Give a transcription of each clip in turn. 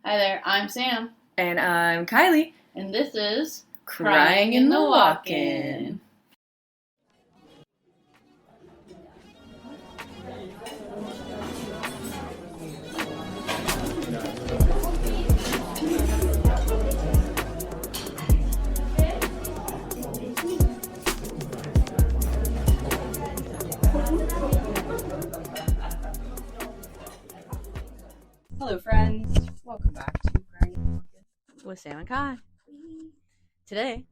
Hi there, I'm Sam, And I'm Kylie. and this is Crying in the Walk-In. Hello, friends. Welcome back to Crying in the Walk-In with Sam and Kai. Today,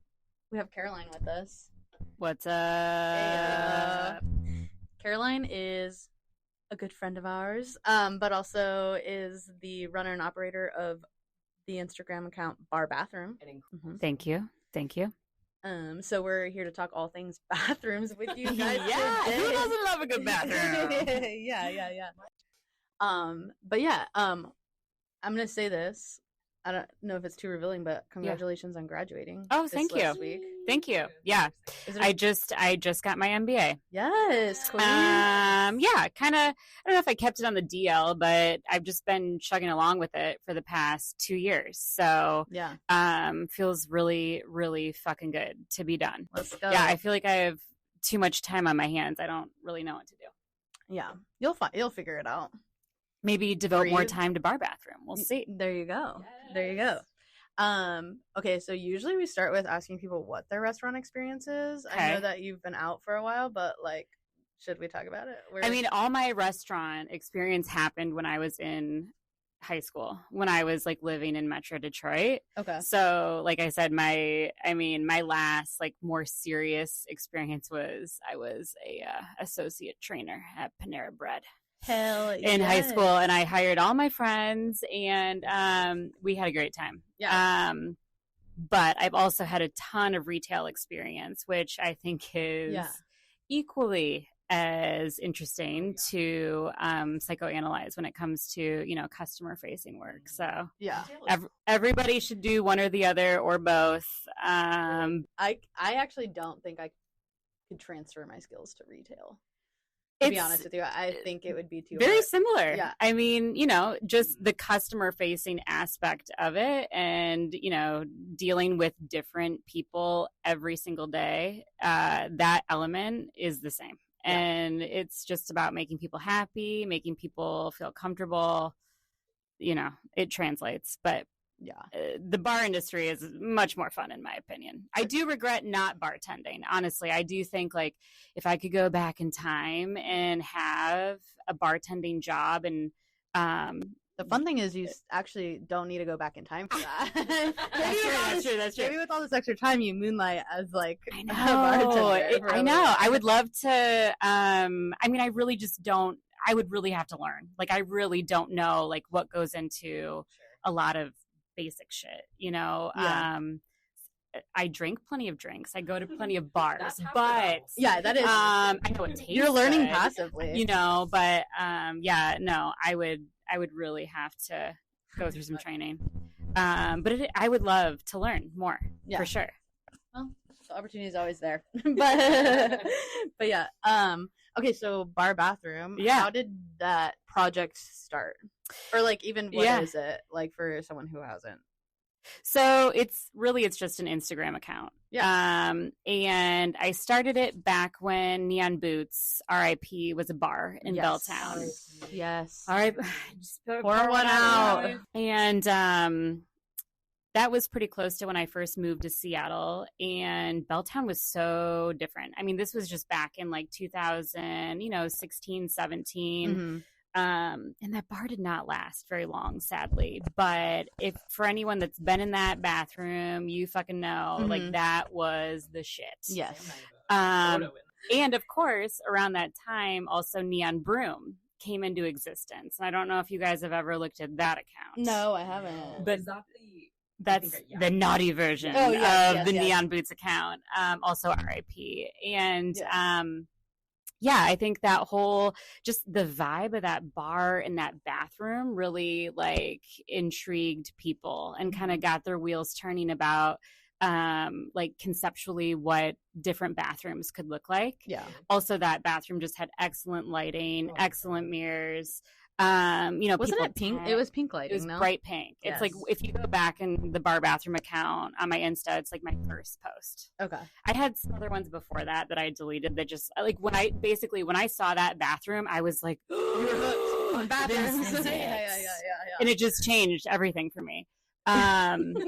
we have Caroline with us. What's up? Caroline is a good friend of ours, but also is the runner and operator of the Instagram account Bar Bathroom. Thank you. So we're here to talk all things bathrooms with you guys. Yeah, today. who doesn't love a good bathroom? yeah. But yeah, I'm gonna say this. I don't know if it's too revealing, but congratulations on graduating. Oh, this thank last you. Week. Thank you. Yeah, Is it I just got my MBA. Yes, queen. Yeah, kind of. I don't know if I kept it on the DL, but I've just been chugging along with it for the past 2 years. So yeah, feels really, really fucking good to be done. let's go. Yeah, I feel like I have too much time on my hands. I don't really know what to do. Yeah, you'll figure it out. Maybe devote more Breathe. time to bar bathroom. We'll see. There you go. There you go. Okay, so usually we start with asking people what their restaurant experience is. I know Okay. that you've been out for a while, but like, should we talk about it? I mean, all my restaurant experience happened when I was in high school, when I was like living in Metro Detroit. okay. So, like I said, my last like more serious experience was I was a associate trainer at Panera Bread Hell in high school, and I hired all my friends, and we had a great time. Yeah. But I've also had a ton of retail experience, which I think is equally as interesting to psychoanalyze when it comes to customer facing work. So Yeah. everybody should do one or the other or both. I actually don't think I could transfer my skills to retail. To be honest with you, I think it would be too very hard. similar. Yeah. I mean, just the customer facing aspect of it and, dealing with different people every single day, that element is the same. Yeah. And it's just about making people happy, making people feel comfortable. It translates, but Yeah. the bar industry is much more fun in my opinion. I do regret not bartending. Honestly, I do think like if I could go back in time and have a bartending job and The fun thing is you actually don't need to go back in time for that. That's true. Maybe with all this extra time, you moonlight as like I a know. bartender. for a I little know. bit. I would love to. I mean, I really just don't. I would really have to learn. Like, I really don't know like what goes into a lot of basic shit. Yeah. I drink plenty of drinks. I go to plenty of bars, but Yeah, that is. I know it tastes. You're learning good, passively. but no, I would really have to go through some training. But I would love to learn more Yeah. for sure. Well, the opportunity is always there. but yeah. Okay, so bar bathroom. Yeah. How did that project start? Or like even what Yeah. is it like for someone who hasn't? So it's just an Instagram account. Yeah. And I started it back when Neon Boots, RIP, was a bar in Yes. Belltown. Yes. All right, just Pour one out. And that was pretty close to when I first moved to Seattle, and Belltown was so different. I mean, this was just back in like 2016, 17. Mhm. And that bar did not last very long, sadly. But if for anyone that's been in that bathroom, you fucking know, like Mhm. that was the shit. Yes. And of course, around that time, also Neon Broom came into existence. And I don't know if you guys have ever looked at that account. No, I haven't. But Is that that's the naughty version Oh, yes, of yes, the yes. Neon Boots account. Also RIP. And Yeah. I think that whole just the vibe of that bar and that bathroom really like intrigued people and kind of got their wheels turning about like conceptually what different bathrooms could look like. Yeah. Also, that bathroom just had excellent lighting, excellent mirrors. Wasn't people it pink? tend- It was pink lighting. It was no? bright pink. Yes. It's like if you go back in the bar bathroom account on my Insta, it's like my first post. Okay. I had some other ones before that I deleted that just like when I saw that bathroom, I was like, On bathrooms. This is it. Yeah. And it just changed everything for me. And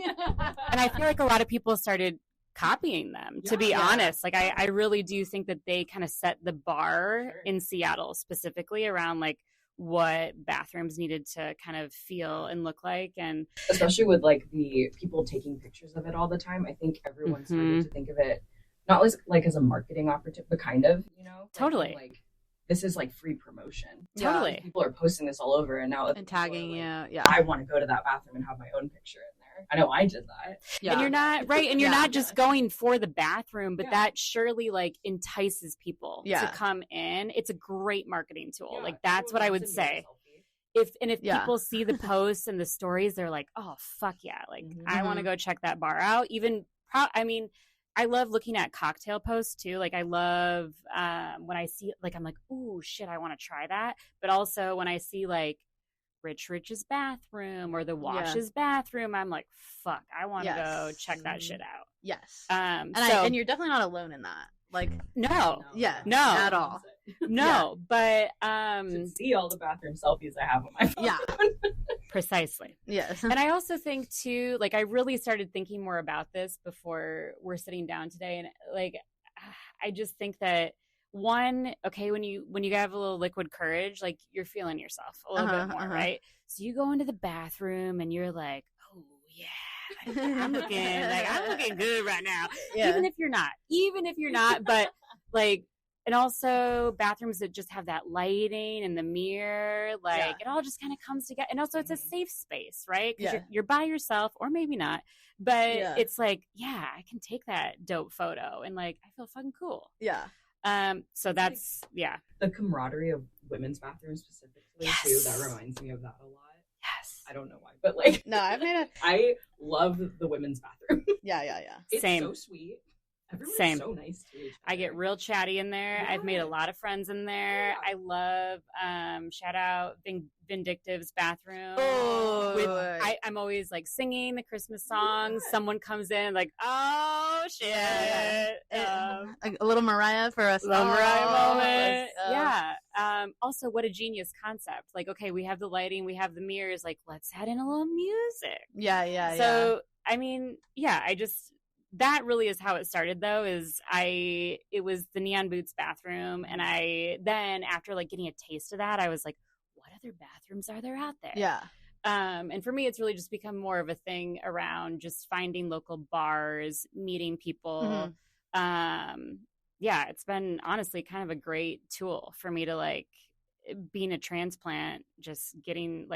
I feel like a lot of people started copying them, to be Yeah. honest. Like I really do think that they kind of set the bar in Seattle specifically around like what bathrooms needed to kind of feel and look like. And especially with like the people taking pictures of it all the time, I think everyone started to think of it not like as a marketing opportunity, but kind of, Totally. like this is like free promotion. Totally. Yeah, people are posting this all over, and now And tagging you. Yeah. I want to go to that bathroom and have my own picture in there. I know I did that. Yeah. And you're not right, and you're Yeah. not just going for the bathroom, but Yeah. that surely like entices people Yeah. to come in. It's a great marketing tool. Yeah, Like that's what I would say. If Yeah. people see the posts and the stories, they're like, oh fuck yeah, like I want to go check that bar out. Even I love looking at cocktail posts too. Like I love when I see like I'm like, ooh shit, I want to try that. But also when I see like Rich's bathroom or the Wash's bathroom, I'm like, fuck, I want to go check that shit out. Yes. And And you're definitely not alone in that. Like, no, yeah, No. at all. no, but should see all the bathroom selfies I have on my phone. Yeah. precisely. Yes. And I also think too, like I really started thinking more about this before we're sitting down today, and like I just think that one, okay, when you have a little liquid courage, like you're feeling yourself a little bit more, right? So you go into the bathroom and you're like, oh yeah, I'm looking good right now. Yeah. Even if you're not, but like, and also bathrooms that just have that lighting and the mirror, like it all just kind of comes together. And also it's a safe space, right? Because you're by yourself, or maybe not, but it's like, yeah, I can take that dope photo and like, I feel fucking cool. Yeah. So that's, The camaraderie of women's bathrooms specifically too, that reminds me of that a lot. Yes. I don't know why, but like, No, I've made I love the women's bathroom. Yeah. It's Same. so sweet. Everyone's Same. so nice to each other. I get real chatty in there. I've made a lot of friends in there. Yeah. I love shout out Vindictive's bathroom. Oh, I'm always like singing the Christmas songs. Someone comes in like, oh shit. A little Mariah for us. Little Mariah moment. Yes. Also, what a genius concept. Like, okay, we have the lighting, we have the mirrors. Like, let's add in a little music. Yeah. So, I mean, that really is how it started though, it was the Neon Boots bathroom. And then after like getting a taste of that, I was like, what other bathrooms are there out there? Yeah. And for me, it's really just become more of a thing around just finding local bars, meeting people. It's been honestly kind of a great tool for me to like being a transplant, just getting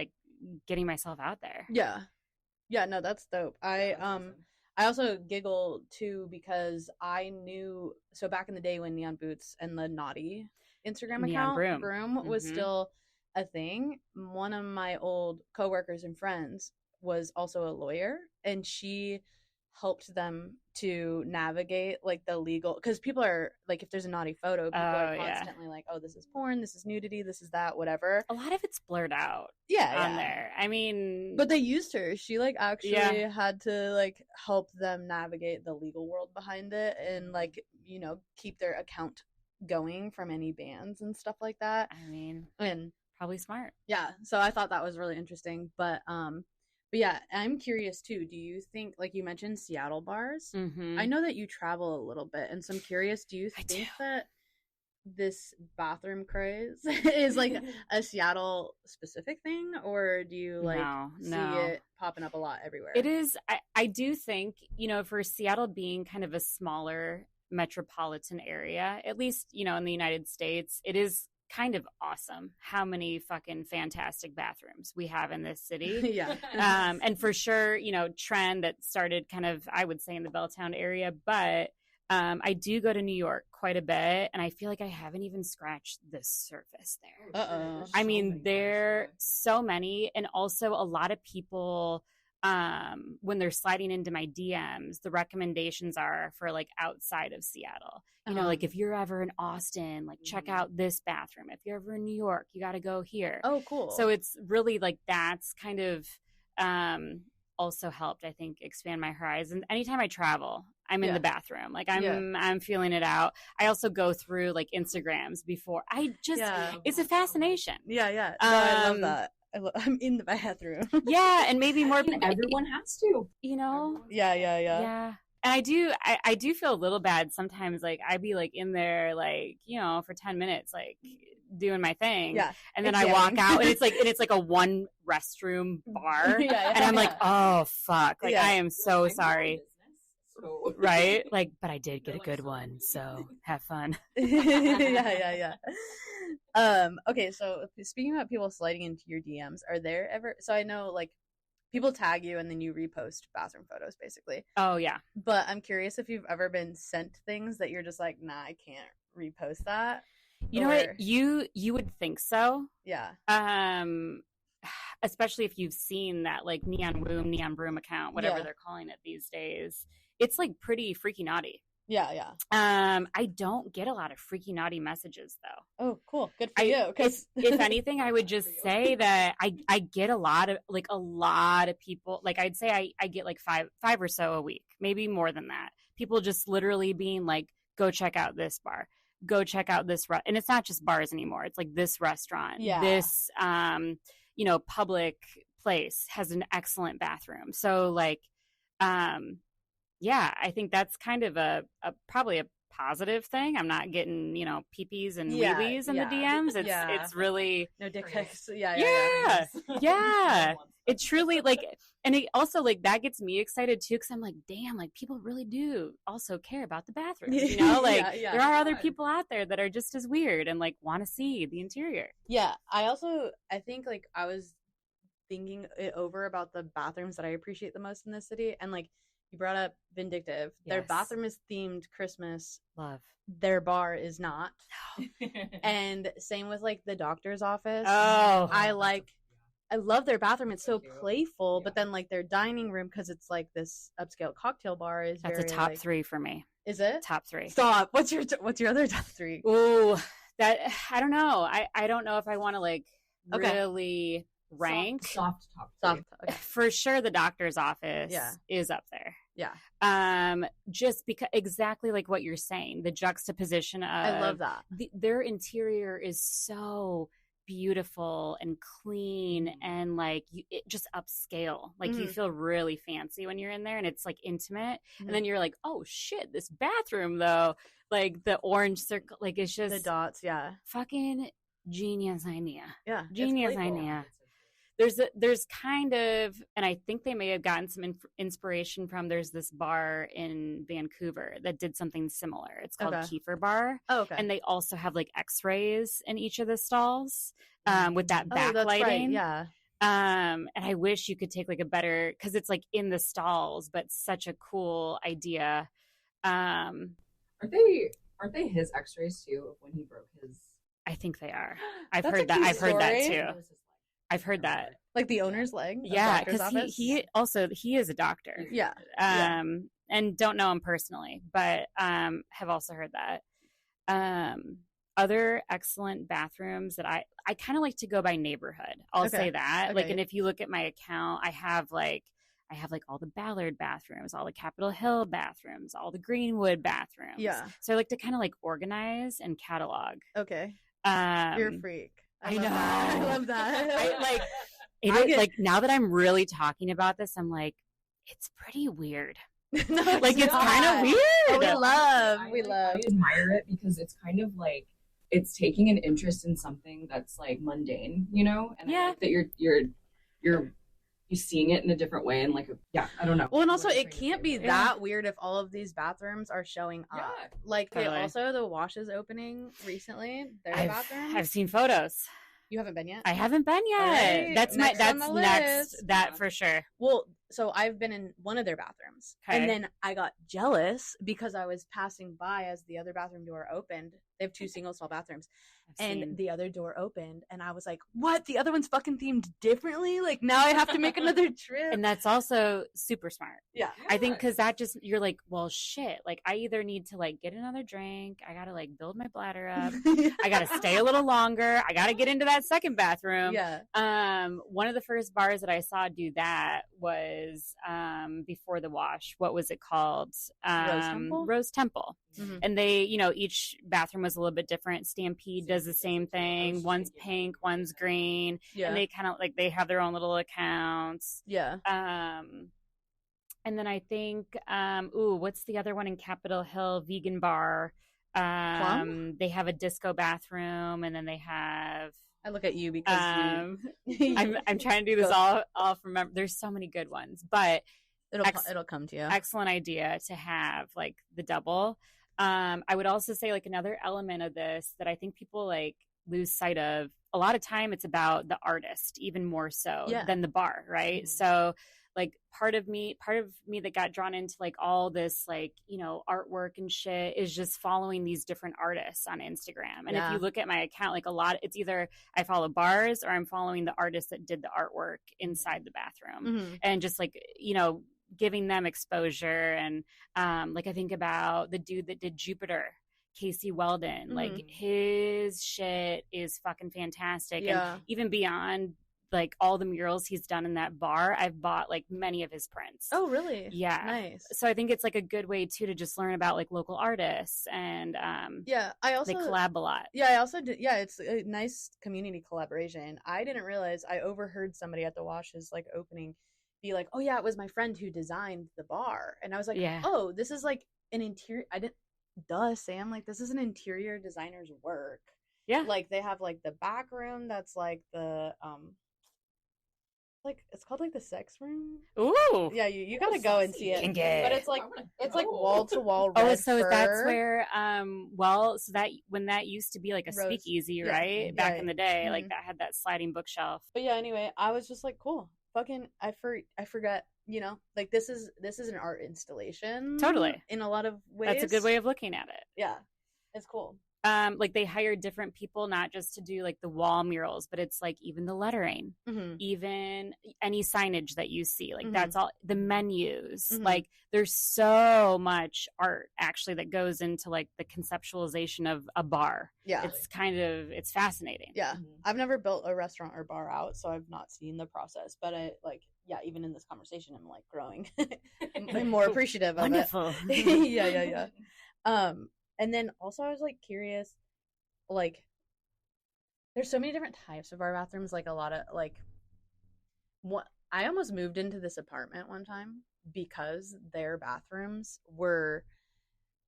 myself out there. Yeah, no, that's dope. I also giggle too because I knew, so back in the day when Neon Boots and the Naughty Instagram Neon account Broom. was still a thing, one of my old coworkers and friends was also a lawyer, and she helped them to navigate like the legal, because people are like, if there's a naughty photo, people are constantly like, oh, this is porn, this is nudity, this is that, whatever. A lot of it's blurred out on there. I mean, but they used her. She like actually had to like help them navigate the legal world behind it, and like, keep their account going from any bans and stuff like that. I mean, and probably smart. Yeah, so I thought that was really interesting. But yeah, I'm curious too. Do you think, like you mentioned, Seattle bars? Mm-hmm. I know that you travel a little bit, and so I'm curious. Do you think that this bathroom craze is like a Seattle specific thing, or do you see it popping up a lot everywhere? It is. I do think, for Seattle being kind of a smaller metropolitan area, at least, in the United States, it is kind of awesome how many fucking fantastic bathrooms we have in this city. And for sure, trend that started kind of, I would say, in the Belltown area, but I do go to New York quite a bit, and I feel like I haven't even scratched the surface there. Uh-oh. I mean, there are so many, and also a lot of people when they're sliding into my DMs, the recommendations are for like outside of Seattle. You know, like if you're ever in Austin, like check out this bathroom. If you're ever in New York, you got to go here. Oh, cool. So it's really like that's kind of also helped, I think, expand my horizons. Anytime I travel, I'm in the bathroom. Like I'm feeling it out. I also go through like Instagrams before. I just it's a fascination. Yeah. No, I love that. I'm in the bathroom. Yeah, and maybe more. Everyone has to. You know. Yeah. And I do feel a little bad sometimes. Like I'd be like in there, like, you know, for 10 minutes, like doing my thing. Yeah. And then I walk out and it's like a one restroom bar. And I'm like, oh fuck. Like I am so sorry. Right? Like, but I did get a good one, so have fun. Yeah. Okay, so speaking about people sliding into your DMs, are there ever, so I know like people tag you and then you repost bathroom photos basically. Oh yeah. But I'm curious if you've ever been sent things that you're just like, nah, I can't repost that. You know what? You would think so. Yeah. Especially if you've seen that like Neon Broom account, whatever they're calling it these days. It's like pretty freaky naughty. Yeah. I don't get a lot of freaky naughty messages though. Oh, cool. Good for you. Because if anything, I would just say that I get a lot of people. Like I'd say I get like five or so a week, maybe more than that. People just literally being like, go check out this bar. Go check out this and it's not just bars anymore. It's like this restaurant. Yeah. This you know, public place has an excellent bathroom. So like yeah, I think that's kind of a probably a positive thing. I'm not getting, you know, peepees and wee-wees in the DMs. It's really no dick pics. Yeah. It truly like, and it also like that gets me excited too, because I'm like, damn, like people really do also care about the bathrooms, you know, like there are other people out there that are just as weird and like want to see the interior. Yeah, I think like I was thinking it over about the bathrooms that I appreciate the most in this city, and like you brought up Vindictive. Their bathroom is themed Christmas. Love. Their bar is not. And same with like the doctor's office. Oh, I love their bathroom. It's so playful, but then like their dining room, because it's like this upscale cocktail bar, is that's very, a top like, 3 for me. Is it top 3? Stop. What's your other top 3? Ooh, that I don't know. I don't know if I want to like really rank. Soft top 3. Okay. For sure, the doctor's office is up there. Yeah. Just because exactly like what you're saying, the juxtaposition of I love that. Their interior is so beautiful and clean and like it just upscale. Like you feel really fancy when you're in there, and it's like intimate. And then you're like, oh shit, this bathroom though, like the orange circle, like it's just the dots. Yeah. Fucking genius idea. Yeah. Genius idea. There's kind of, and I think they may have gotten some inspiration from, there's this bar in Vancouver that did something similar. It's called Kiefer Bar. Oh, okay. And they also have like x-rays in each of the stalls with that backlighting. Right. Yeah. And I wish you could take like a better, because it's like in the stalls, but such a cool idea. Aren't they his x-rays too of when he broke his? I think they are. I've heard that too. I've heard that. Like the owner's leg? Yeah, because he is a doctor. Yeah. And don't know him personally, but have also heard that. Other excellent bathrooms that I kind of like to go by neighborhood. I'll say that. Okay. Like, and if you look at my account, I have like all the Ballard bathrooms, all the Capitol Hill bathrooms, all the Greenwood bathrooms. Yeah. So I like to kind of like organize and catalog. Okay. You're a freak. I know. I love that. Like now that I'm really talking about this, I'm like, it's pretty weird. No, like it's kind of weird. Oh, we love. I admire it because it's kind of like it's taking an interest in something that's like mundane, you know, and I like that you're seeing it in a different way, and like I don't know. Well, and also it can't be that weird if all of these bathrooms are showing up. Like also the Wash is opening recently. Their bathroom. I've seen photos. You haven't been yet? I haven't been yet. Right. That's next. That for sure. Well, so I've been in one of their bathrooms, and then I got jealous because I was passing by as the other bathroom door opened. They have 2 single stall bathrooms, and the other door opened, and I was like, what? The other one's fucking themed differently? Like, now I have to make another trip. And that's also super smart. Yeah. I think because that just, you're like, well, shit. Like, I either need to, like, get another drink. I got to, like, build my bladder up. I got to stay a little longer. I got to get into that second bathroom. Yeah. One of the first bars that I saw do that was before the wash. What was it called? Rose Temple. Mm-hmm. And they, you know, each bathroom was a little bit different. Stampede does the same thing. One's pink, one's green. Yeah. And they kind of, like, they have their own little accounts. Yeah. And then I think, what's the other one in Capitol Hill? Vegan bar. Plum? They have a disco bathroom, and then they have. I look at you because I'm trying to do this all from memory. There's so many good ones, but it'll come to you. Excellent idea to have like the double. I would also say like another element of this that I think people like lose sight of. A lot of time it's about the artist, even more so than the bar, right? Mm-hmm. So like part of me that got drawn into like all this like, you know, artwork and shit is just following these different artists on Instagram. And if you look at my account, like a lot, it's either I follow bars or I'm following the artists that did the artwork inside the bathroom and just like, you know, giving them exposure. And like I think about the dude that did Jupiter, Casey Weldon, like his shit is fucking fantastic. And even beyond like all the murals he's done in that bar, I've bought like many of his prints. Oh, really? Yeah. Nice. So I think it's like a good way too to just learn about like local artists and I also they collab a lot. Yeah, I also did. Yeah, it's a nice community collaboration. I didn't realize I overheard somebody at the Wash's like opening be like, "Oh yeah, it was my friend who designed the bar," and I was like, "Oh, this is like an interior." I didn't. Duh, Sam. Like this is an interior designer's work. Yeah. Like they have like the back room that's like the like it's called like the sex room. Ooh. Yeah, you gotta go and see it. Kinky. But it's like wall to wall. Oh, so that's where so that when that used to be like a Rose. Speakeasy, right? Back in the day, like Mhm. that had that sliding bookshelf. But yeah, anyway, I was just like, cool. Fucking I forget, you know, like this is an art installation. Totally. In a lot of ways. That's a good way of looking at it. Yeah. It's cool. Like they hired different people, not just to do like the wall murals, but it's like even the lettering, even any signage that you see, like that's all the menus. Like there's so much art actually that goes into like the conceptualization of a bar. Yeah. It's fascinating. Yeah. I've never built a restaurant or bar out, so I've not seen the process, but I like, yeah, even in this conversation, I'm like growing. I'm more appreciative of Wonderful. it. Yeah. And then also I was like curious, like there's so many different types of bar bathrooms, like a lot of like what I almost moved into this apartment one time because their bathrooms were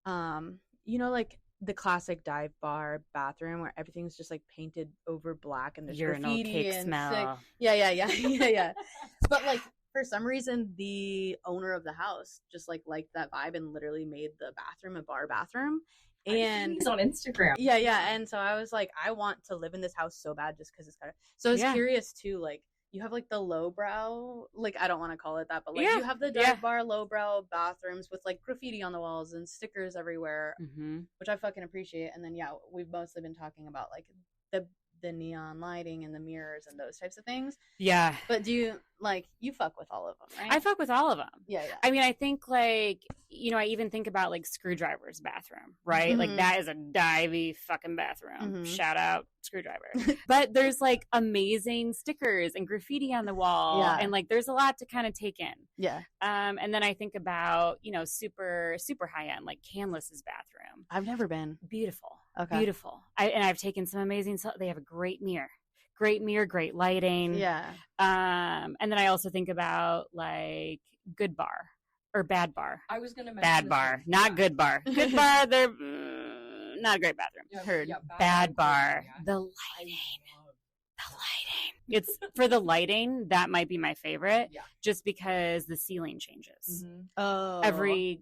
you know, like the classic dive bar bathroom where everything's just like painted over black and there's urinal graffiti cake and smell. Yeah. But like for some reason the owner of the house just like liked that vibe and literally made the bathroom a bar bathroom. And he's on Instagram. Yeah. And so I was like, I want to live in this house so bad just because it's kind of. So I was curious too, like you have like the lowbrow, like I don't want to call it that, but like you have the dive bar lowbrow bathrooms with like graffiti on the walls and stickers everywhere, which I fucking appreciate. And then we've mostly been talking about like the neon lighting and the mirrors and those types of things. Yeah. But do you like you fuck with all of them, right? I fuck with all of them. Yeah. I mean, I think like, you know, I even think about like Screwdriver's bathroom, right? Like that is a divey fucking bathroom. Shout out Screwdriver. But there's like amazing stickers and graffiti on the wall. Yeah. And like there's a lot to kind of take in. Yeah. And then I think about, you know, super, super high end, like Canlis's bathroom. I've never been. Beautiful. Okay. Beautiful. I've taken some amazing, they have a great mirror, great lighting. Yeah. And then I also think about like Good Bar or Bad Bar. I was going to mention Bad Bar, not Good Bar. Good Bar, they're not a great bathroom. Yeah, Heard. yeah, Bad Bar, yeah. the lighting. It's for the lighting that might be my favorite, just because the ceiling changes Oh. every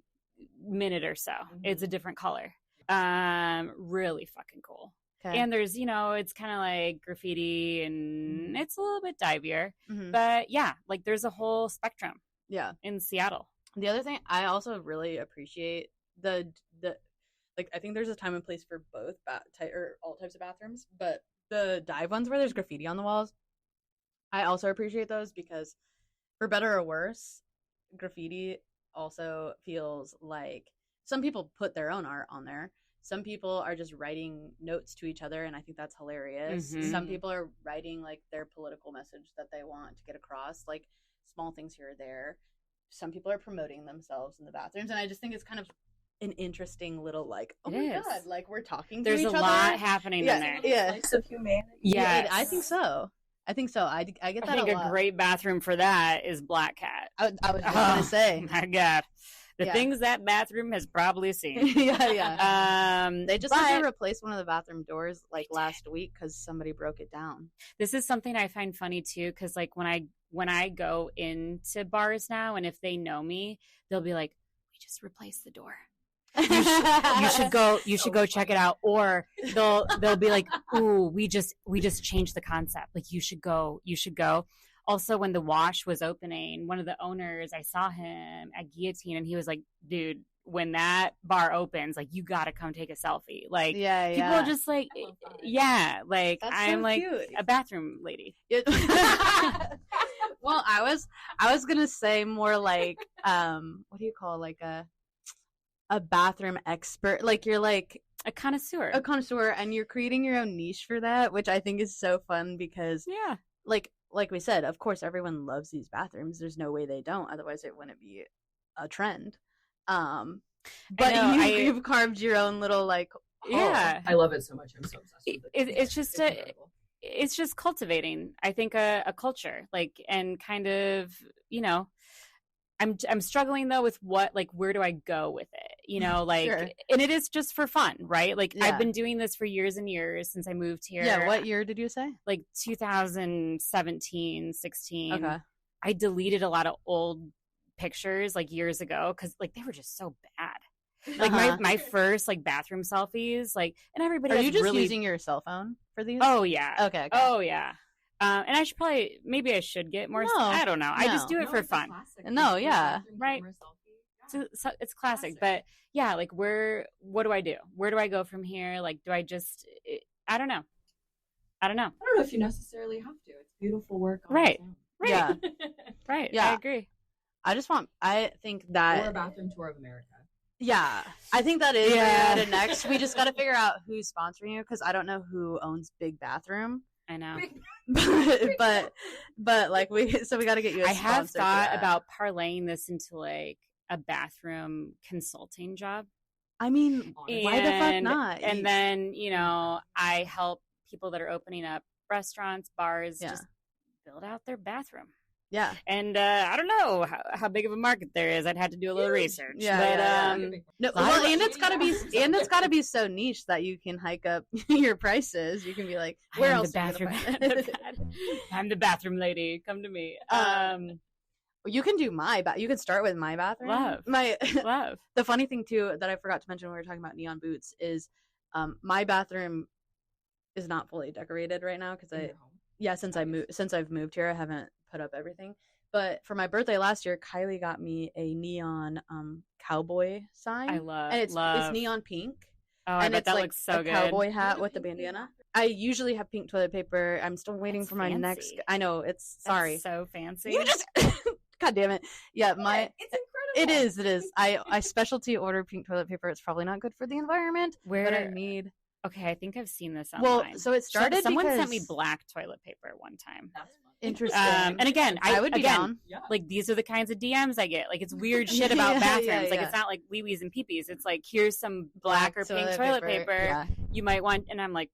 minute or so. It's a different color. Really fucking cool. Okay. And there's, you know, it's kind of like graffiti and it's a little bit divier, Mhm. but yeah, like there's a whole spectrum Yeah. in Seattle. The other thing I also really appreciate the like I think there's a time and place for both or all types of bathrooms, but the dive ones where there's graffiti on the walls, I also appreciate those because, for better or worse, graffiti also feels like some people put their own art on there. Some people are just writing notes to each other, and I think that's hilarious. Mhm. Some people are writing like their political message that they want to get across, like small things here or there. Some people are promoting themselves in the bathrooms, and I just think it's kind of an interesting little like, oh It my is. god, like we're talking to There's each a other. lot happening Yeah, in there. yeah. Slice of humanity. Yes. I think so. I get I that think a a lot. great bathroom for that is Black Cat. I was just gonna say. My God, the Yeah. things that bathroom has probably seen. yeah. They just had but to replace one of the bathroom doors like last week because somebody broke it down. this is something I find funny too, because like when I go into bars now, and if they know me, they'll be like, "We just replaced the door. You should go check it out." Or they'll be like, "Ooh, we just changed the concept. Like you should go." Also, when the Wash was opening, one of the owners, I saw him at Guillotine, and he was like, "Dude, when that bar opens, like you got to come take a selfie." Like Yeah, people yeah. are just like, I love that. yeah, like That's I'm so like cute. a bathroom lady. Well, I was gonna say more like what do you call like a bathroom expert? Like you're like A connoisseur. a connoisseur and you're creating your own niche for that, which I think is so fun because Yeah. like we said, of course everyone loves these bathrooms. There's no way they don't, otherwise it wouldn't be a trend. But know, you've carved your own little like hole. Yeah. I love it so much. I'm so obsessed with it. It's just incredible. it's just cultivating, I think, a culture, like, and kind of, I'm struggling though with where do I go with it? Like, Sure. and it is just for fun, right? Like Yeah. I've been doing this for years and years since I moved here. Yeah, what year did you say? Like 2017, 16. Okay. I deleted a lot of old pictures like years ago because like they were just so bad. Like Uh-huh. my first like bathroom selfies, like, and everybody Are has you just really using your cell phone for these? Oh yeah. Okay. Oh yeah. And I should maybe I should get more. No, I don't know. I just do it for it's a fun. classic. No, yeah. Bathroom Right. camera selfie. Yeah. It's classic, but yeah, like what do I do? Where do I go from here? Like, do I just? I don't know. I don't know if you necessarily have to. It's beautiful work. On Right. its own. Right. Yeah. Right. Yeah. I agree. I think Or a that bathroom tour of America. yeah, I think that is Yeah. the next. We just got to figure out who's sponsoring you because I don't know who owns Big Bathroom, I know. but like we got to get you. I I have thought about parlaying this into like a bathroom consulting job. I mean, Honestly. why the fuck And- not? And then, I help people that are opening up restaurants, bars, Yeah. just build out their bathroom. yeah, And I don't know how big of a market there is. I'd have to do a little research. Yeah, but yeah, no, lot well, of- and it's got to be so niche that you can hike up your prices. You can be like, where I'm else? the are you bathroom. gonna find it? I'm the bathroom lady. Come to me. You can do you can start with my bathroom. Love. Love. The funny thing too that I forgot to mention when we were talking about neon boots is my bathroom is not fully decorated right now because since I've moved here I haven't put up everything. But for my birthday last year, Kylie got me a neon cowboy sign. I love. and it's love. neon pink. Oh, I and bet it's that like looks so a good. cowboy hat with the bandana. I usually have pink toilet paper. I'm still waiting That's for my next. fancy. I know it's That's sorry. so fancy. You just God damn it. Yeah, It's incredible. it is. I specialty order pink toilet paper. It's probably not good for the environment, Where? but I need. Okay, I think I've seen this Well, online. so it started Someone because sent me black toilet paper one time. That's fun. Interesting. And again, I would be down. Yeah. Like these are the kinds of DMs I get. Like it's weird shit about Yeah, bathrooms. yeah, Like yeah. it's not like wee wees and peepees. It's like here's some black or pink toilet paper. Yeah. You might want, and I'm like,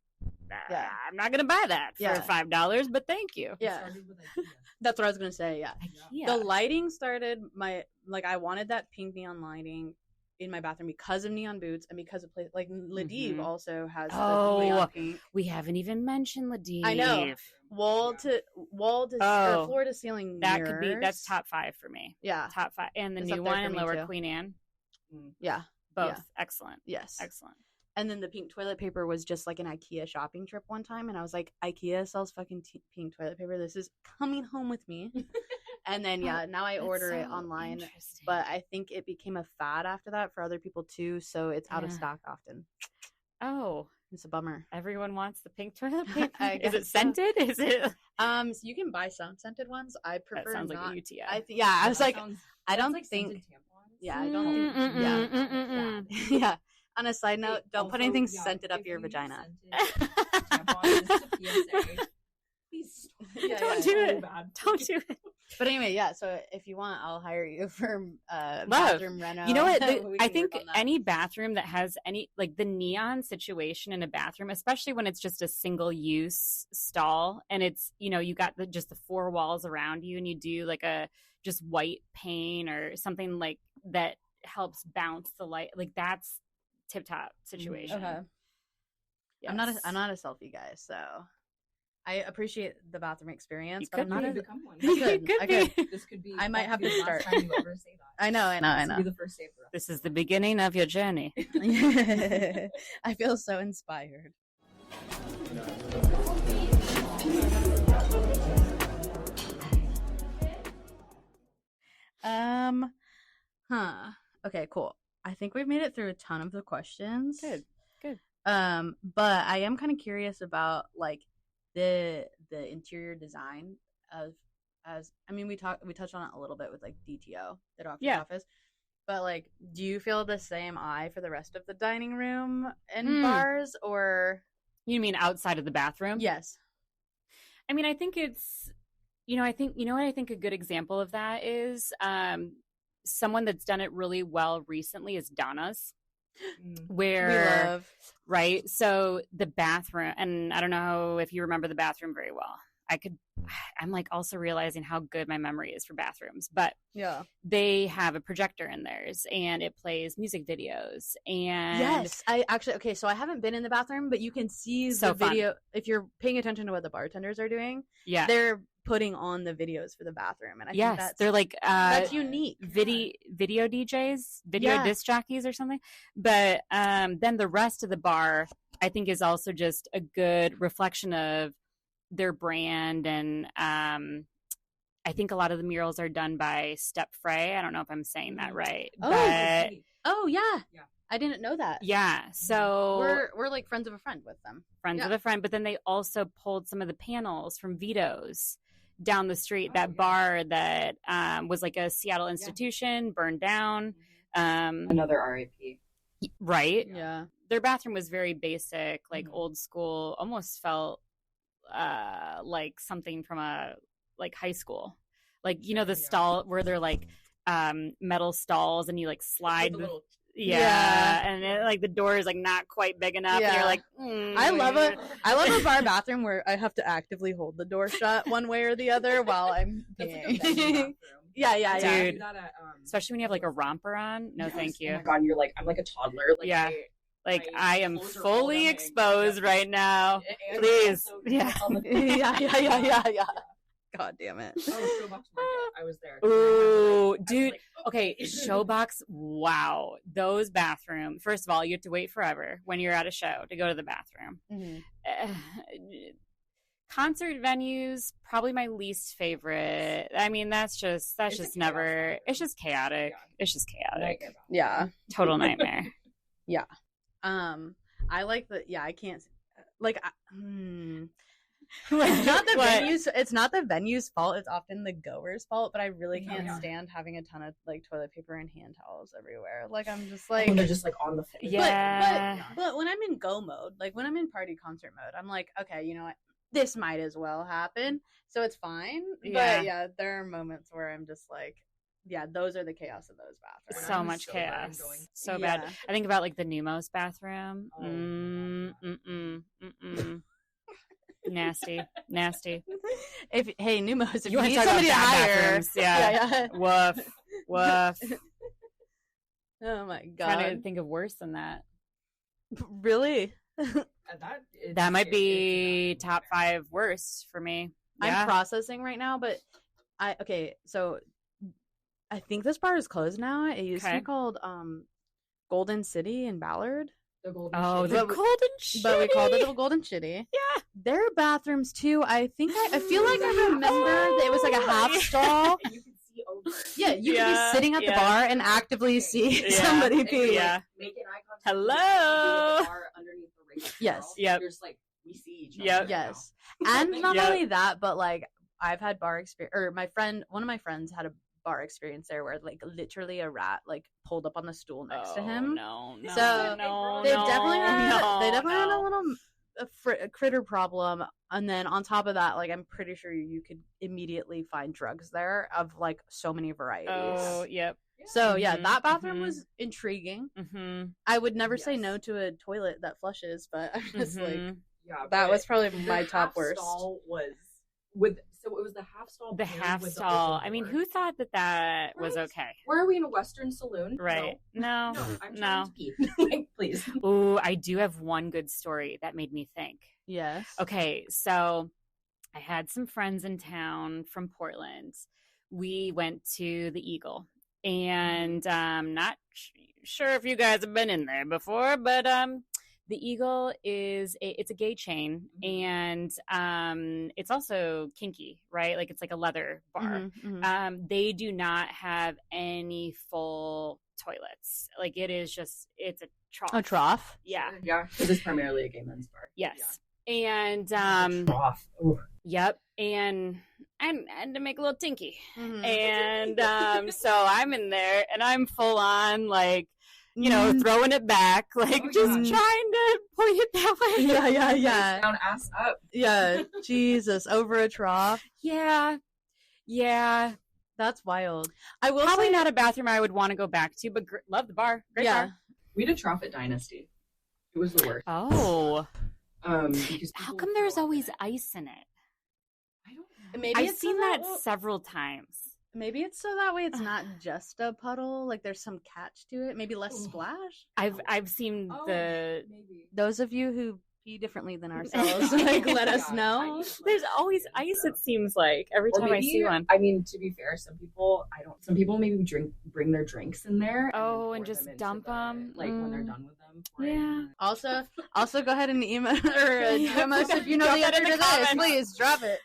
Yeah. I'm not gonna buy that for Yeah. $5, but thank you. Yeah. Started with IKEA. That's what I was gonna say. Yeah. IKEA. The lighting started I wanted that pink neon lighting in my bathroom because of neon boots and because of like Ladiv Mhm. also has Oh, the neon pink. We haven't even mentioned Ladiv. I know. Wall to Oh. or floor to ceiling That could be. That's mirrors. top 5 for me. Yeah. Top 5, and the It's new up there one for in me, Lower too. Queen Anne. Yeah. Both Yeah. excellent. Yes. Excellent. And then the pink toilet paper was just like an IKEA shopping trip one time, and I was like, IKEA sells fucking pink toilet paper. This is coming home with me. And then now I That's order it so online, interesting. but I think it became a fad after that for other people too, so it's out of Yeah. stock often. Oh, It's a bummer. everyone wants the pink toilet paper. I Is it guess so. scented? Is it? So you can buy some scented ones. I prefer That sounds not. like a UTI. I was That like, sounds- I that's don't like think. scented tampons. Yeah, I don't. Mm-mm-mm-mm-mm. Yeah. On a side note, don't put Also, anything yeah, scented up if your you use vagina. scented tampons, just a PSA. Please stop. Yeah, Don't yeah. do So it. bad. Don't do it. But anyway, so if you want, I'll hire you for Love. bathroom reno. You know what? We I can think work on that. any bathroom that has any, like the neon situation in a bathroom, especially when it's just a single use stall and it's, you got just the four walls around you and you do like a just white paint or something like that helps bounce the light. Like that's tip top situation. Okay. Yes. I'm not a selfie guy, so I appreciate the bathroom experience, You but I'm could not You a. could become one. You could. could I be. could. This could be. I might that have could be to the last start. time you ever say that. I know. This could be the first day of the rest. This is the beginning of your journey. I feel so inspired. Okay, cool. I think we've made it through a ton of the questions. Good. But I am kind of curious about like the interior design of we touched on it a little bit with like DTO, the doctor's Yeah. office. But like, do you feel the same eye for the rest of the dining room and bars, or You mean outside of the bathroom? yes? I mean, I think it's, I think, what I think a good example of that is someone that's done it really well recently is Donna's, Mm. where, right? So the bathroom, and I don't know if you remember the bathroom very well. I'm like also realizing how good my memory is for bathrooms, but Yeah. they have a projector in theirs and it plays music videos and Yes, I actually okay. So I haven't been in the bathroom, but you can see So the fun. video if you're paying attention to what the bartenders are doing. yeah, They're putting on the videos for the bathroom, and I yes, think that's they're like that's unique. video DJs, video Yeah. disc jockeys or something. But then the rest of the bar, I think, is also just a good reflection of their brand. And I think a lot of the murals are done by Step Frey. I don't know if I'm saying that right, Oh, but Oh yeah, Yeah. I didn't know that. yeah. So We're like friends of a friend with them. friends Yeah. with a friend, but then they also pulled some of the panels from Vito's down the street. Oh, that yeah. bar that was like a Seattle institution, burned down. Another RIP. Right. Yeah. Their bathroom was very basic, like Mhm. old school, almost felt like something from a like high school. Like, the Yeah. stall where they're like metal stalls and you like slide With the little- Yeah. and it, like the door is like not quite big enough and Yeah. you're like I love I love a bar bathroom where I have to actively hold the door shut one way or the other while I'm That's like a peeing. venue bathroom. yeah. I Dude. do that at, especially when you have like a romper on. No, yes. thank Oh you. my god, and you're like, I'm like a toddler. Like, Yeah. Like my I am clothes are all fully running. exposed Yeah. right now. And Please. also- Yeah. yeah. God damn it. Oh, Showbox Market. I was there. Ooh, I was dude. like, Okay, Showbox. Wow, those bathrooms. First of all, you have to wait forever when you're at a show to go to the bathroom. Concert venues, probably my least favorite. I mean, that's just It's a chaos never. bathroom. It's just chaotic. Yeah. It's just chaotic. Nightmare. Yeah. Total nightmare. I like I can't like What? it's not the What? venues it's not the venue's fault, it's often the goer's fault, but I really Oh, can't yeah. stand having a ton of like toilet paper and hand towels everywhere. Like I'm just When like they're just like on the floor. Yeah. but when I'm in go mode, like when I'm in party concert mode, I'm like, okay, you know what? This might as well happen. So it's fine. Yeah. But yeah, there are moments where I'm just like, yeah, those are the chaos of those bathrooms. So I'm much sober and chaos. going- So bad. Yeah. I think about like the Numos bathroom. Oh, my God. Nasty. If hey Numos, if you, wanna need talk about somebody to bad hire, bathrooms, yeah. Woof. Woof. Oh my Trying to god! think of worse than that. Really? That might be top 5 worst for me. Yeah. I'm processing right now, but so I think this bar is closed now. It used to Okay. be called Golden City in Ballard. The golden Oh, shitty. the golden shitty. But we called it the Golden Shitty. Yeah. Their bathrooms too. I think I feel like I remember that it was like a half stall. And you can see over. Yeah, you could Yeah, be sitting at the yeah. bar and actively see Yeah, somebody pee. yeah. Making eye contact. Hello? With the bar underneath the ring. Yes. Yep. You're just like, we see each other. Yep. Yes. And not Yeah. only that, but like I've had bar experience, or one of my friends had a bar experience there where like literally a rat like pulled up on the stool next to him. No, no, So, no, They no, definitely had no, they definitely had a no. little a critter problem, and then on top of that, like I'm pretty sure you could immediately find drugs there of like so many varieties. Oh, yep. So yeah, Mhm, that bathroom mhm. was intriguing. Mm-hmm. I would never say Yes. no to a toilet that flushes, but I'm just like Yeah, that but was probably the my top half worst. Stall was with, so it was the half stall. The paired half with the stall. open I mean, door. who thought that was Right. okay? Where are we in a Western saloon? Right. No. No, I'm No. trying to pee. Like, please. Ooh, I do have one good story that made me think. Yes. Okay, so I had some friends in town from Portland. We went to the Eagle, and not sure if you guys have been in there before, but the Eagle it's a gay chain, and it's also kinky, right? Like it's like a leather bar. Mhm, mhm. They do not have any full toilets. Like it's a trough. A trough. Yeah. Yeah, because it's primarily a gay men's bar. Yes. And Trough. Ooh. yep. And to make a little tinky. Mhm. And so I'm in there and I'm full on like, Mhm. throwing it back, like Oh, just yeah. trying to point it that way. Yeah, yeah, yeah, Down, ass up. yeah. Jesus, over a trough. Yeah. Yeah. That's wild. I will Probably say, not a bathroom I would want to go back to, but love the bar. Great yeah. bar. We did trough at Dynasty. It was the worst. Oh. Because How people come would there's throw up always in it. ice in it? I don't know. Maybe I've it's seen so that well, several times. maybe it's so that way it's not just a puddle. Like there's some catch to it. Maybe less Ooh. splash. I've seen Oh, the maybe. Those of you who pee differently than ourselves, like let us Yeah, know. there's always ice. It seems like every Or time I see one. I mean, to be fair, some people maybe bring their drinks in there. Oh, and pour just them into dump the- 'em? like when they're Mm. done with them. pour it Yeah. in. Also go ahead and email or DM us if you know Drop the that in answer the to this. comments. Please drop it.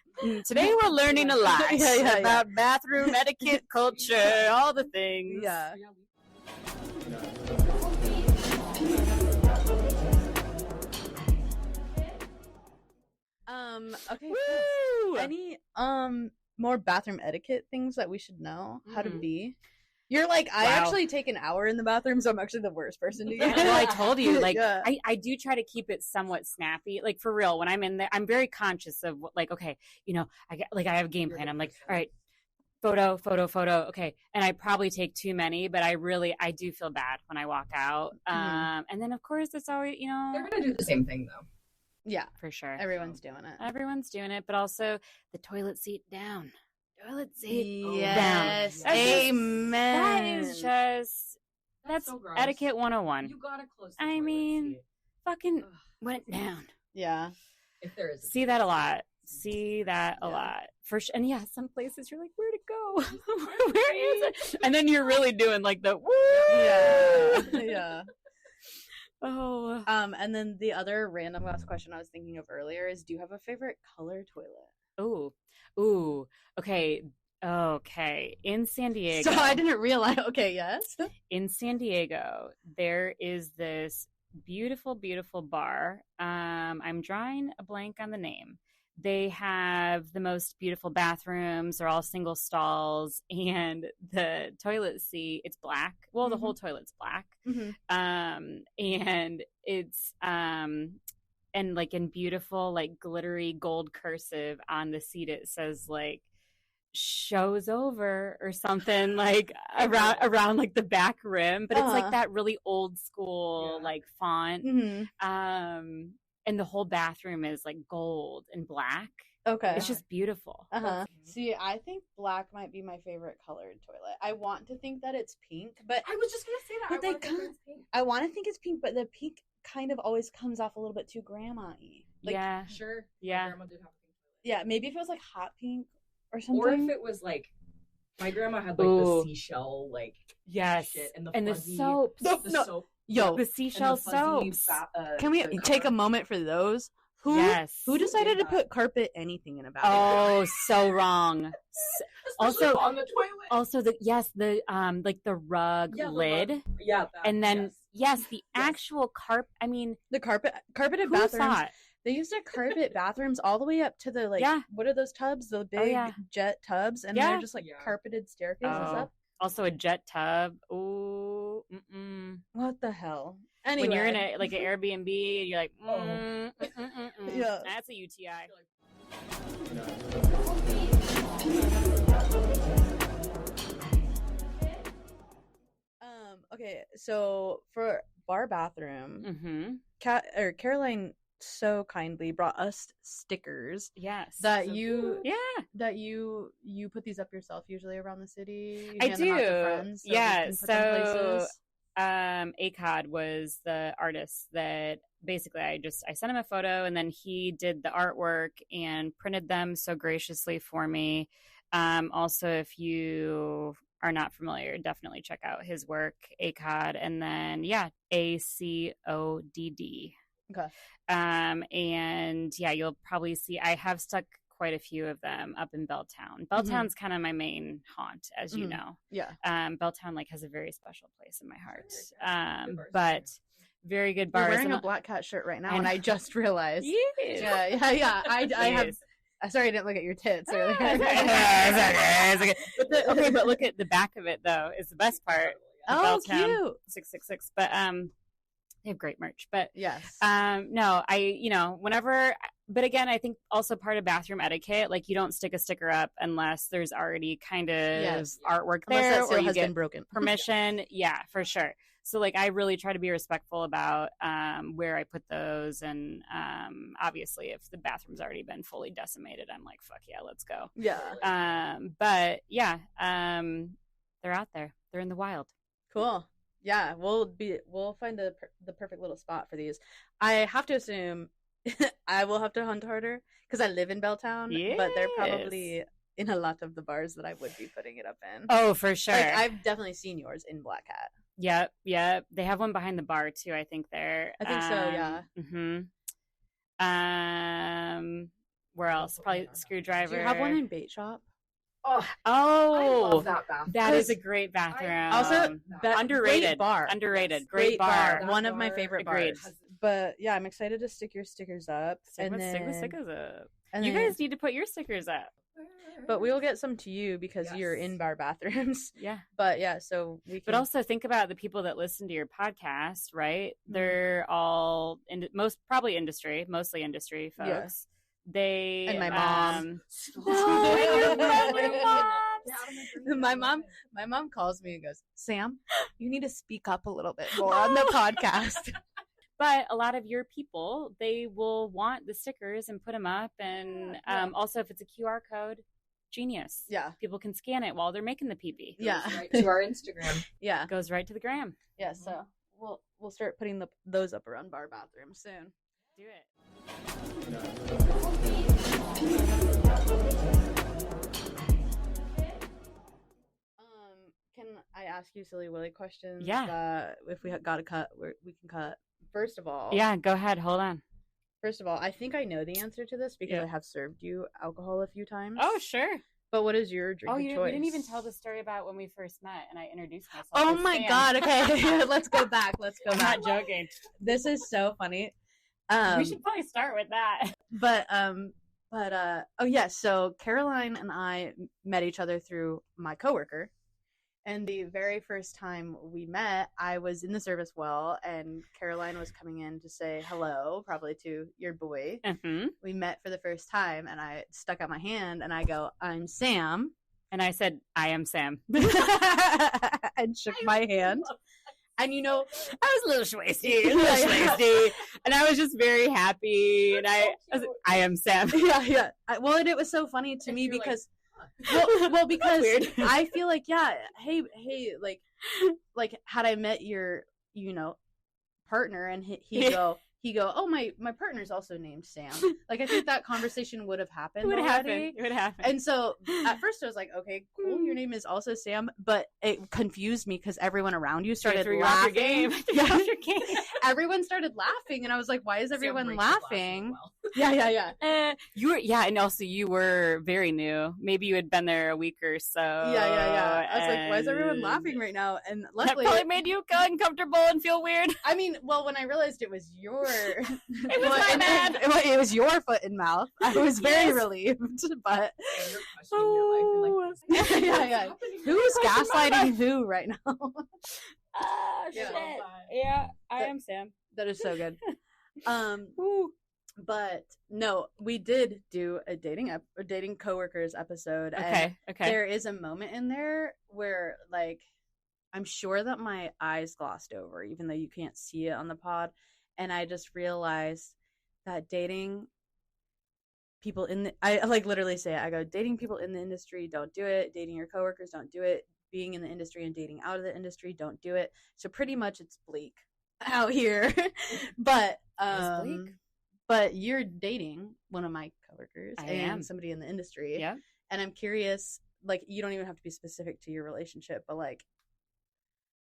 Today we're learning a lot Yeah, yeah, yeah. about bathroom etiquette, culture, all the things. Yeah. So, yeah, Okay. Woo! Any more bathroom etiquette things that we should know how to Mhm. be? You're like, I Wow. actually take an hour in the bathroom, so I'm actually the worst person to get. Well, I told you, like, Yeah. I do try to keep it somewhat snappy. Like, for real, when I'm in there, I'm very conscious of, like, okay, I have a game plan. I'm like, all right, photo, okay. And I probably take too many, but I do feel bad when I walk out. Mhm. And then, of course, it's always, they're gonna do the same thing though. Yeah, for sure. everyone's doing it. Everyone's doing it, but also the toilet seat down. Toilet seat Yes. down. Amen. That is just, that's so gross. etiquette 101. You gotta close. The I toilet mean, seat. Fucking Ugh. went down. Yeah. If there is a See that a lot. See that a Yeah. lot. And yeah, some places you're like, where to go? Where is it? And then you're really doing like the woo. Yeah. Yeah. Oh. And then the other random last question I was thinking of earlier is, do you have a favorite color toilet? Ooh. Okay. In San Diego. So I didn't realize. Okay, yes. In San Diego, there is this beautiful, beautiful bar. I'm drawing a blank on the name. They have the most beautiful bathrooms. They're all single stalls, and the toilet seat, it's black. Well, the whole toilet's black. Mm-hmm. And it's and like in beautiful, like glittery gold cursive on the seat, it says like "show's over" or something like around like the back rim, but it's like that really old school like font. Mm-hmm. And the whole bathroom is like gold and black. Okay. It's just beautiful. See, I think black might be my favorite colored toilet. I want to think that it's pink, but I was just gonna say that. But I they wanna think come- it's pink. I want to think it's pink, but the pink kind of always comes off a little bit too grandma-y. Like, Yeah. Sure. Yeah. My grandma did have a pink toilet. Yeah, maybe if it was like hot pink or something. Or if it was like, my grandma had like Ooh. the seashell like Yes. shit and the And the fuzzy, soaps. the No. soap. Yo, The seashell soaps. can we take a moment for those? Who decided to put carpet anything in a bathroom? Oh, so wrong. Also on the toilet. Also the like the rug lid. And then the actual The carpeted who bathrooms. thought? They used to carpet bathrooms all the way up to the what are those tubs? The big jet tubs, and they're just like carpeted staircases up. Also a jet tub. Ooh, What the hell? Anyway, when you're in an Airbnb and you're like, Yeah. that's a UTI. Okay, so for bar bathroom, Mm-hmm. Caroline so kindly brought us stickers Yes. that you put these up yourself usually around the city. You I hand them out to do. friends so we Yeah, can put them places. ACOD was the artist that basically I sent him a photo and then he did the artwork and printed them so graciously for me. Also, if you are not familiar, definitely check out his work, ACOD, and then ACODD. Okay. And you'll probably see I have stuck quite a few of them up in Belltown. Belltown's kind of my main haunt, as you know. Yeah. Belltown has a very special place in my heart. But very good bars. You're wearing a Black Cat shirt right now, and I just realized. Yes. Yeah. I have. Sorry, I didn't look at your tits earlier. It's okay. But look at the back of it, though. Is the best part. Oh, Belltown, cute. 666. But they have great merch. But yes. No, whenever. But again, I think also part of bathroom etiquette, like you don't stick a sticker up unless there's already kind of artwork there, or you get permission. Yeah, for sure. So like I really try to be respectful about where I put those, and obviously if the bathroom's already been fully decimated, I'm like, fuck yeah, let's go. Yeah. But yeah, they're out there. They're in the wild. Cool. Yeah, we'll find the perfect little spot for these. I have to assume I will have to hunt harder because I live in Belltown, but they're probably in a lot of the bars that I would be putting it up in. Oh, for sure. Like, I've definitely seen yours in Black Cat. Yep. They have one behind the bar too, I think there. I think so, yeah. Where else? Probably Screwdriver. Do you have one in Bait Shop? Oh, I love that bathroom. That is a great bathroom. Also, underrated great bar. Underrated. Great bar. One of my favorite bars. But yeah, I'm excited to stick your stickers up. Stick the stickers up. And you guys need to put your stickers up. But we'll get some to you because you're in bar bathrooms. Yeah. But yeah, so we can... But also think about the people that listen to your podcast, right? They're all mostly industry folks. Yeah. They and my mom. My mom calls me and goes, "Sam, you need to speak up a little bit more on the podcast." But a lot of your people, they will want the stickers and put them up, and also if it's a QR code, genius. Yeah, people can scan it while they're making the PB. Yeah, right to our Instagram. Yeah, it goes right to the gram. Yeah, so we'll start putting those up around bar bathrooms soon. Do it. Can I ask you silly Willy questions? Yeah. If we got to cut, we can cut. First of all. Yeah, go ahead. Hold on. First of all, I think I know the answer to this because I have served you alcohol a few times. Oh, sure. But what is your drink of choice? We didn't even tell the story about when we first met and I introduced myself. Oh my God. Okay. Let's go back. I'm not joking. This is so funny. We should probably start with that. But oh yeah, so Caroline and I met each other through my coworker. And the very first time we met, I was in the service well, and Caroline was coming in to say hello, probably to your boy. Mm-hmm. We met for the first time, and I stuck out my hand, and I go, "I'm Sam." And I said, "I am Sam." And shook my hand. And I was a little schwasty, and I was just very happy. And I was like, "I am Sam." Yeah. Well, and it was so funny to me because... Well, because I feel like, hey, like had I met your, partner, and he he go, oh, my partner's also named Sam. Like, I think that conversation would have happened already. It would happen. And so at first I was like, okay, cool, your name is also Sam, but it confused me because everyone around you started laughing. Yeah. Everyone started laughing, and I was like, why is everyone laughing? Yeah. And also you were very new. Maybe you had been there a week or so. Yeah. I was like, why is everyone laughing right now? And luckily, that probably made you uncomfortable and feel weird. I mean, well, when I realized it was your, it was my bad. It was your foot and mouth. I was very relieved, but yeah. Who's gaslighting who right now? Shit. Yeah, I am Sam. That is so good. But no, we did do a dating coworkers episode. Okay. There is a moment in there where, like, I'm sure that my eyes glossed over, even though you can't see it on the pod, and I just realized that dating people I like literally say it. I go, dating people in the industry, don't do it. Dating your coworkers, don't do it. Being in the industry and dating out of the industry, don't do it. So pretty much it's bleak out here. But bleak. But you're dating one of my coworkers I and am. somebody in the industry. Yeah. And I'm curious, like, you don't even have to be specific to your relationship, but like,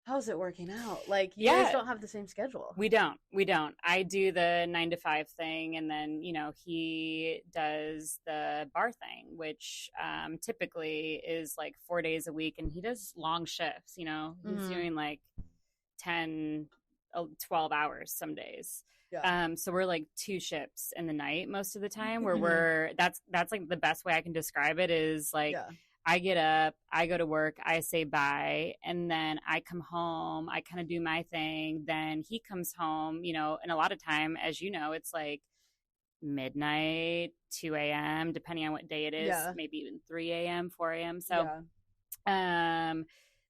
how's it working out? Like, you guys don't have the same schedule. We don't. I do the 9 to 5 thing, and then, he does the bar thing, which typically is like 4 days a week, and he does long shifts, he's doing like 10, 12 hours some days. Yeah. So we're like 2 shifts in the night most of the time, where that's like the best way I can describe it is like, I get up, I go to work, I say bye, and then I come home, I kind of do my thing. Then he comes home, and a lot of time, as you know, it's like midnight, 2 a.m., depending on what day it is, maybe even 3 a.m., 4 a.m. So,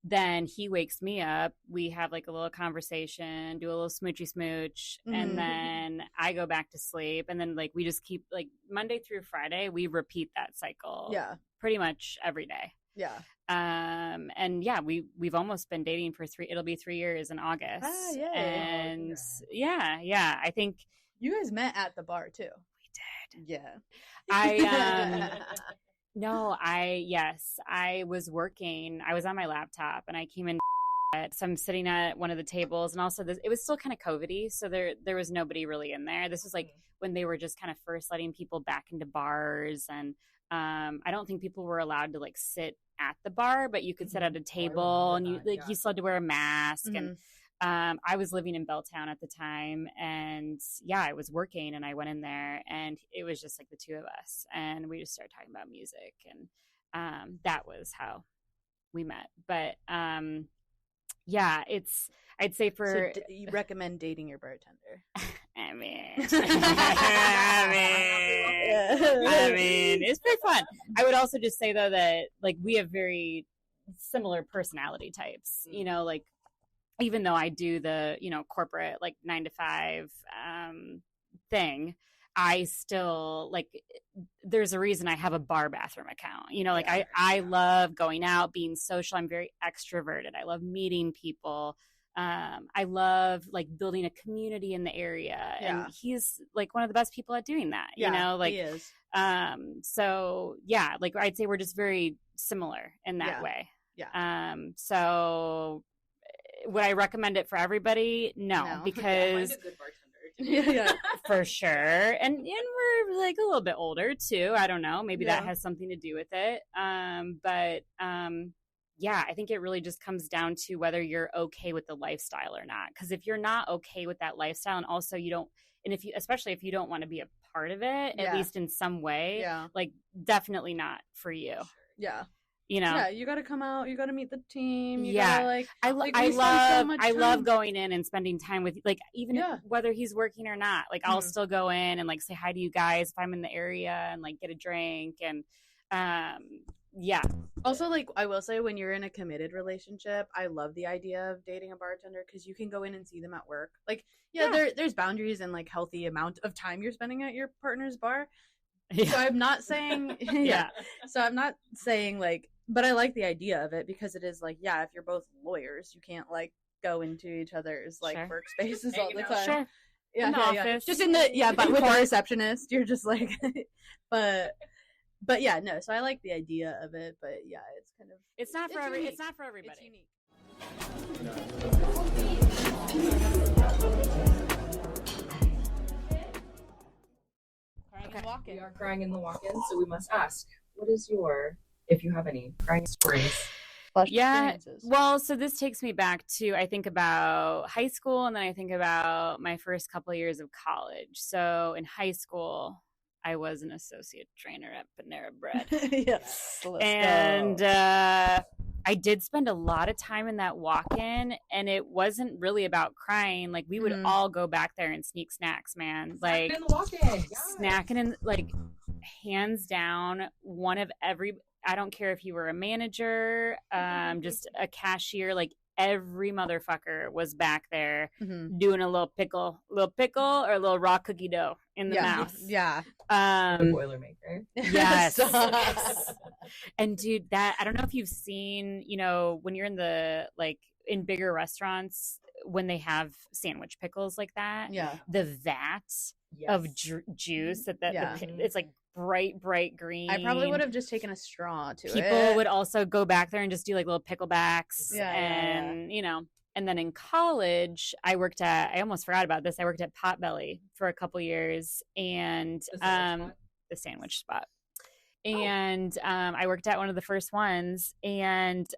then he wakes me up. We have like a little conversation, do a little smoochy smooch, and then I go back to sleep. And then like we just keep like Monday through Friday, we repeat that cycle. Yeah. Pretty much every day. Yeah. And we've almost been dating for it'll be 3 years in August. Yeah. And I think you guys met at the bar too. We did. Yeah. I was working. I was on my laptop and I came in. So I'm sitting at one of the tables, and also it was still kind of COVID-y, so there was nobody really in there. This was like when they were just kind of first letting people back into bars, and I don't think people were allowed to like sit at the bar, but you could sit at a table, and you still had to wear a mask. And I was living in Belltown at the time, and I was working, and I went in there, and it was just like the two of us, and we just started talking about music, and that was how we met. But I'd say for you recommend dating your bartender. I mean, it's pretty fun. I would also just say though that like we have very similar personality types, like even though I do the, corporate like 9 to 5 thing, I still like, there's a reason I have a bar bathroom account, I love going out, being social. I'm very extroverted. I love meeting people. I love like building a community in the area, and he's like one of the best people at doing that, he is. So like I'd say we're just very similar in that way. So would I recommend it for everybody? No. Because find a good bartender. For sure. And we're like a little bit older too. I don't know. Maybe that has something to do with it. I think it really just comes down to whether you're okay with the lifestyle or not. Because if you're not okay with that lifestyle, and also you don't, and especially if you don't want to be a part of it, at least in some way, like definitely not for you. Yeah. You got to come out. You got to meet the team. You gotta, like, I love going in and spending time with, like, even whether he's working or not. Like, I'll still go in and like say hi to you guys if I'm in the area, and like get a drink, and Also, like, I will say, when you're in a committed relationship, I love the idea of dating a bartender because you can go in and see them at work. Like, there's boundaries and like healthy amount of time you're spending at your partner's bar. So I'm not saying So I'm not saying like, but I like the idea of it because it is like, if you're both lawyers, you can't like go into each other's like workspaces all the time. Yeah, in the office. Just in the but with the receptionist, you're just like, but yeah, no. So I like the idea of it, but yeah, it's kind of It's not for unique. It's not for everybody. It's unique. We are crying in the walk-in, so we must ask, what is your, if you have any, crying stories? Yeah. Well, so this takes me back to, I think about high school, and then I think about my first couple of years of college. So in high school, I was an associate trainer at Panera Bread. Yes. And I did spend a lot of time in that walk-in, and it wasn't really about crying. Like, we would all go back there and sneak snacks, man. Like, in the walk-in. snacking in, like, hands down, one of every, I don't care if you were a manager, just a cashier, like, every motherfucker was back there doing a little pickle or a little raw cookie dough in the mouth. Yeah. The Boilermaker. Yes. And dude, that, I don't know if you've seen, you know, when you're in the, like, in bigger restaurants, when they have sandwich pickles like that, the vat of juice it's like bright green. I probably would have just taken a straw to it. People would also go back there and just do like little picklebacks Yeah. you know. And then in college, I almost forgot about this. I worked at Potbelly for a couple years, and the sandwich spot. And I worked at one of the first ones, and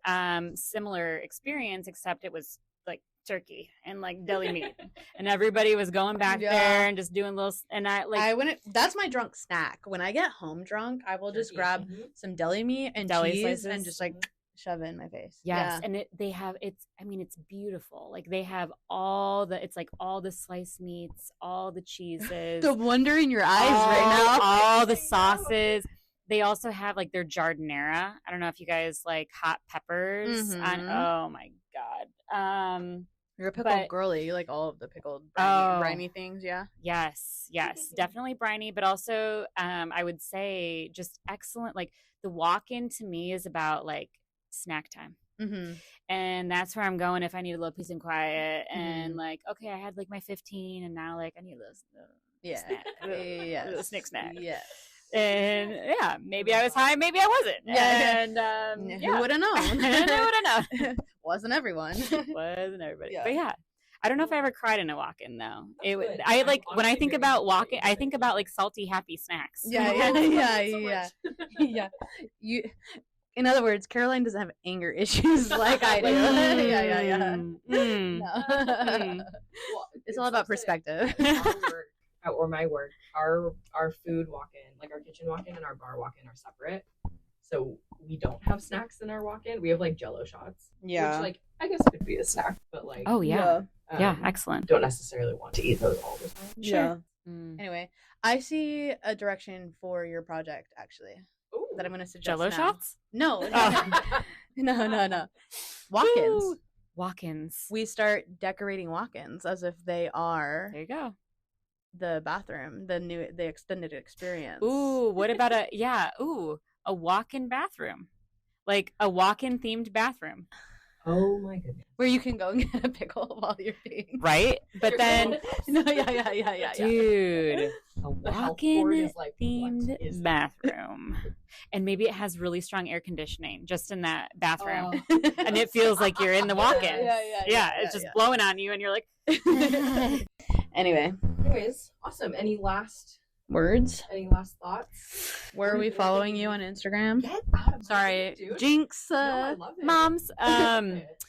similar experience, except it was like turkey and like deli meat, and everybody was going back there and just doing little. And that's my drunk snack. When I get home drunk, I will just grab some deli meat and cheese slices, and just like shove it in my face. Yes, and it's beautiful. Like, they have all the sliced meats, all the cheeses, the wonder in your eyes right now, all the sauces. They also have like their giardiniera. I don't know if you guys like hot peppers. Oh my god. You're a pickle girly. You like all of the pickled briny things, yeah? Yes, definitely briny, but also I would say just excellent. Like, the walk-in to me is about like snack time. And that's where I'm going if I need a little peace and quiet. And like, okay, I had like my 15, and now like I need a little snack. snack. Yeah. And yeah, maybe I was high, maybe I wasn't. Yeah. And who would have known? Who would have known? Wasn't everyone. Wasn't everybody. Yeah. But yeah, I don't know if I ever cried in a walk-in though. I like, when I think about walk-in, I think about like salty, happy snacks. Yeah. You. In other words, Caroline doesn't have anger issues like I do. Yeah. No. Well, it's all about perspective. Or my work, our food walk-in, like our kitchen walk-in and our bar walk-in are separate. So we don't have snacks in our walk-in. We have like Jell-O shots. Yeah. Which, like, I guess could be a snack, but like. Oh yeah. Excellent. Don't necessarily want to eat those all the time. Yeah. Anyway, I see a direction for your project actually. Ooh. That I'm going to suggest. Jell-O shots? No. No. Walk-ins. Ooh. Walk-ins. We start decorating walk-ins as if they are There you go. the bathroom, the extended experience. Ooh, what about a walk-in bathroom? Like a walk-in themed bathroom. Oh my goodness. Where you can go and get a pickle while you're peeing. Right? But then yeah. Dude, a The health walk-in board is like, themed what is bathroom. And maybe it has really strong air conditioning just in that bathroom. Oh. And it feels like you're in the walk-in. Yeah, It's just blowing on you and you're like Anyway, Anyways, awesome. Any last thoughts? where are we following you on Instagram? Get out of my Sorry, way, dude. Jinx. No, I love it. moms. I love it.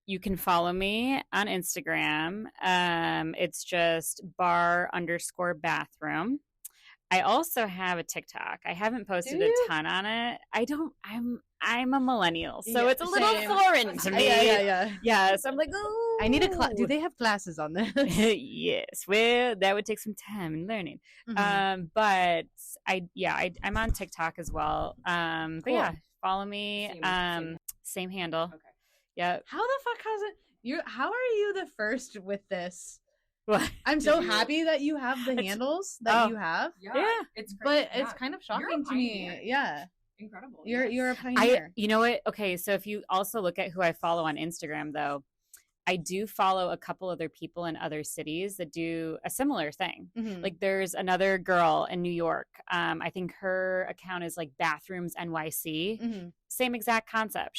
You can follow me on Instagram. It's just bar_bathroom. I also have a TikTok. I haven't posted a ton on it. I'm a millennial, so it's a little foreign to me. Yeah. So I'm like, oh, I need a class. Do they have classes on this? Yes. Well, that would take some time and learning. But I'm on TikTok as well. But Cool. yeah, follow me. Same handle. Okay. Yep. How the fuck has it? How are you the first with this? What? I'm so happy that you have the handles that you have. Yeah. Yeah. But it's kind of shocking to me. Yeah. Incredible. You're a pioneer. You know what? Okay, so if you also look at who I follow on Instagram, though, I do follow a couple other people in other cities that do a similar thing. Mhm. Like there's another girl in New York. I think her account is like Bathrooms NYC. Mhm. Same exact concept.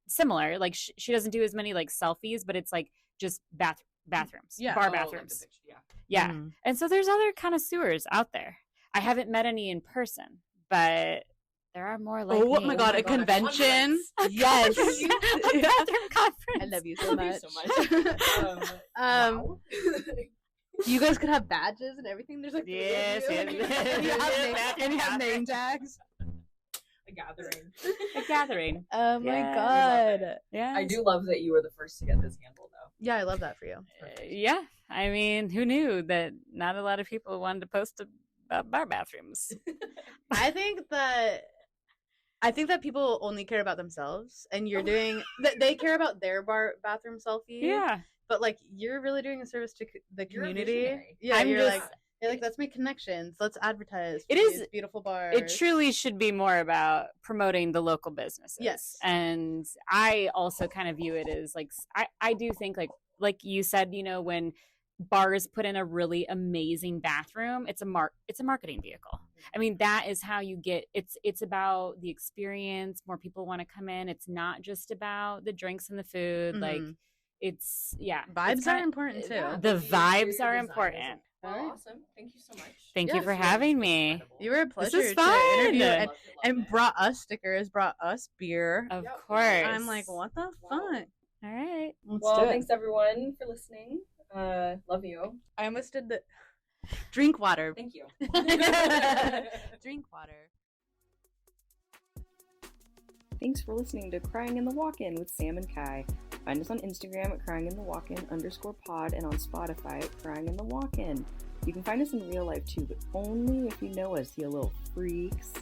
Similar. Like she doesn't do as many like selfies, but it's like just bathrooms, Yeah. bar Oh, like the bathrooms. picture, yeah. Yeah. Mhm. And so there's other connoisseurs out there. I haven't met any in person, but there are more like Oh me. my god, a a convention. conference. Yes. A bathroom conference. I love you so Love much. you so much. Um, you guys could have badges and everything. There's like three of Yes, you. yes, And yes. you have name- Bathroom and you have conference. name tags. A gathering. A gathering. Oh my Yeah. god. Yeah. I do love that you were the first to get this handle, though. Yeah, I love that for you. Yeah. I mean, who knew that not a lot of people wanted to post about bar bathrooms? I think that people only care about themselves, and you're doing that. They care about their bathroom selfie. Yeah. But like, you're really doing a service to the You're a community. visionary. Yeah, I'm you're just- like, let's make connections. Let's advertise. It for is- these beautiful bars. It truly should be more about promoting the local businesses. Yes. And I also kind of view it as like, I do think like you said, you know, when bars put in a really amazing bathroom, it's a marketing vehicle. I mean, that is how you get, it's about the experience. More people want to come in. It's not just about the drinks and the food. Like Mhm. it's, yeah. Vibes it's are kind- important too. Yeah. The Thank you. Interior vibes are design is important. Well, awesome. Thank you so much. Thank you Yes, for You're having me. incredible. You were a pleasure is to fun. interview I and, Loved it, loved it. brought us stickers, brought us beer. Of Yep. course. I'm like, what the Wow. fuck? All right. Let's Well, do it. thanks everyone for listening. Love you. I almost did the drink water. Thank you. Drink water. Thanks for listening to Crying in the Walk-In with Sam and Kai. Find us on Instagram at cryinginthewalkin_pod and on Spotify at Crying in the Walk-In. You can find us in real life too, but only if you know us, you little freaks.